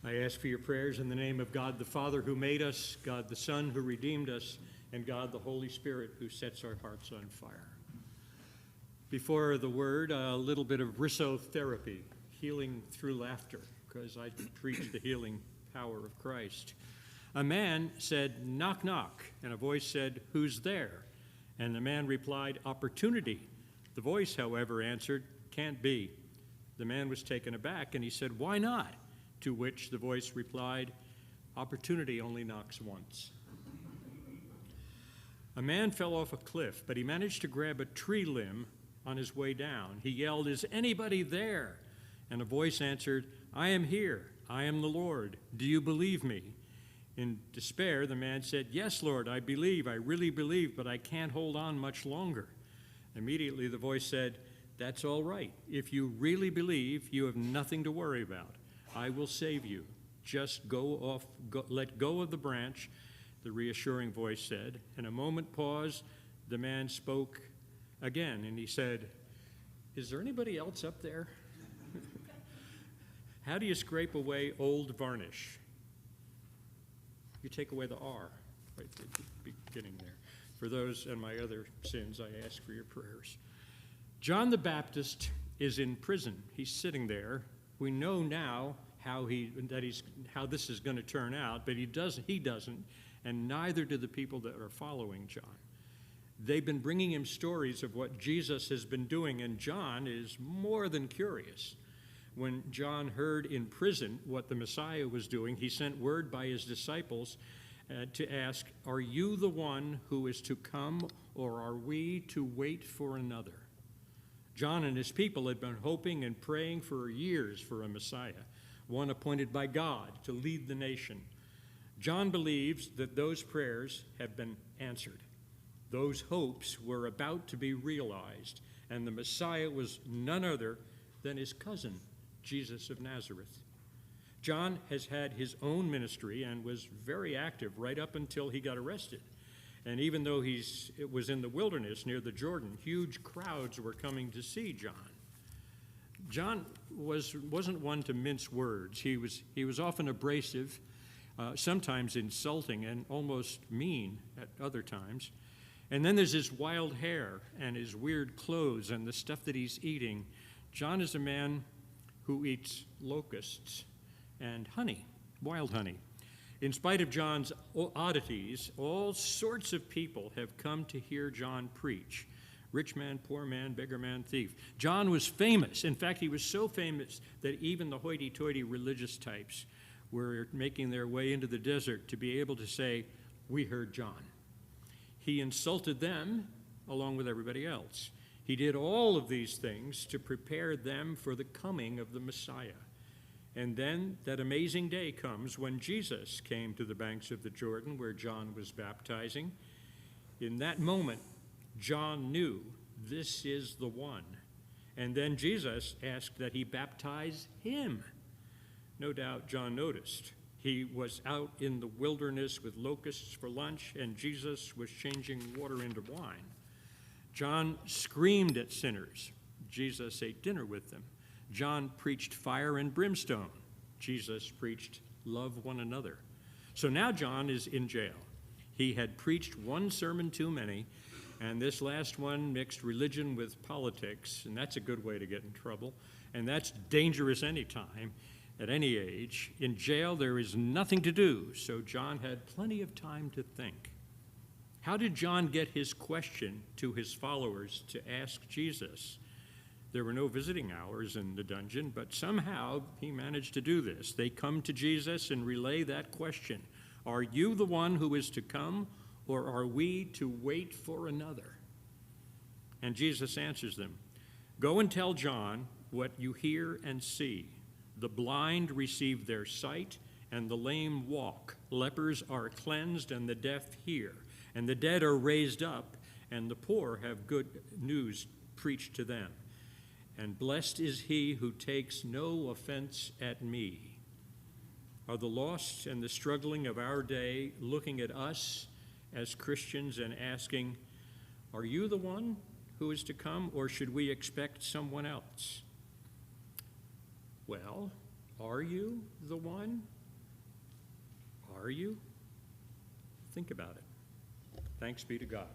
I ask for your prayers in the name of God the Father who made us, God the Son who redeemed us, and God the Holy Spirit who sets our hearts on fire. Before the word, a little bit of rissotherapy, healing through laughter, because I preach the healing power of Christ. A man said, "Knock, knock," and a voice said, "Who's there?" And the man replied, "Opportunity." The voice, however, answered, "Can't be." The man was taken aback, and he said, "Why not?" To which the voice replied, "Opportunity only knocks once." A man fell off a cliff, but he managed to grab a tree limb on his way down. He yelled, "Is anybody there?" And a voice answered, "I am here. I am the Lord. Do you believe me?" In despair, the man said, "Yes, Lord, I believe. I really believe, but I can't hold on much longer." Immediately the voice said, "That's all right. If you really believe, you have nothing to worry about. I will save you. Just let go of the branch," the reassuring voice said. In a moment pause, the man spoke again, and he said, "Is there anybody else up there?" How do you scrape away old varnish? You take away the R, right at the beginning there. For those and my other sins, I ask for your prayers. John the Baptist is in prison. He's sitting there. We know now how this is going to turn out, but he doesn't, and neither do the people that are following John. They've been bringing him stories of what Jesus has been doing, and John is more than curious. When John heard in prison what the Messiah was doing, he sent word by his disciples to ask, "Are you the one who is to come, or are we to wait for another?" John and his people had been hoping and praying for years for a Messiah, one appointed by God to lead the nation. John believes that those prayers have been answered. Those hopes were about to be realized, and the Messiah was none other than his cousin, Jesus of Nazareth. John has had his own ministry and was very active right up until he got arrested. And even though it was in the wilderness near the Jordan, huge crowds were coming to see John. John wasn't one to mince words. He was often abrasive, sometimes insulting, and almost mean at other times. And then there's his wild hair and his weird clothes and the stuff that he's eating. John is a man who eats locusts and honey, wild honey. In spite of John's oddities, all sorts of people have come to hear John preach. Rich man, poor man, beggar man, thief. John was famous. In fact, he was so famous that even the hoity-toity religious types were making their way into the desert to be able to say, "We heard John." He insulted them along with everybody else. He did all of these things to prepare them for the coming of the Messiah. And then that amazing day comes when Jesus came to the banks of the Jordan where John was baptizing. In that moment, John knew this is the one. And then Jesus asked that he baptize him. No doubt John noticed. He was out in the wilderness with locusts for lunch, and Jesus was changing water into wine. John screamed at sinners. Jesus ate dinner with them. John preached fire and brimstone. Jesus preached love one another. So now John is in jail. He had preached one sermon too many, and this last one mixed religion with politics, and that's a good way to get in trouble, and that's dangerous any time, at any age. In jail, there is nothing to do, so John had plenty of time to think. How did John get his question to his followers to ask Jesus? There were no visiting hours in the dungeon, but somehow he managed to do this. They come to Jesus and relay that question. Are you the one who is to come, or are we to wait for another? And Jesus answers them, "Go and tell John what you hear and see. The blind receive their sight, and the lame walk. Lepers are cleansed, and the deaf hear. And the dead are raised up, and the poor have good news preached to them. And blessed is he who takes no offense at me." Are the lost and the struggling of our day looking at us as Christians and asking, "Are you the one who is to come, or should we expect someone else?" Well, Are you the one? Are you? Think about it. Thanks be to God.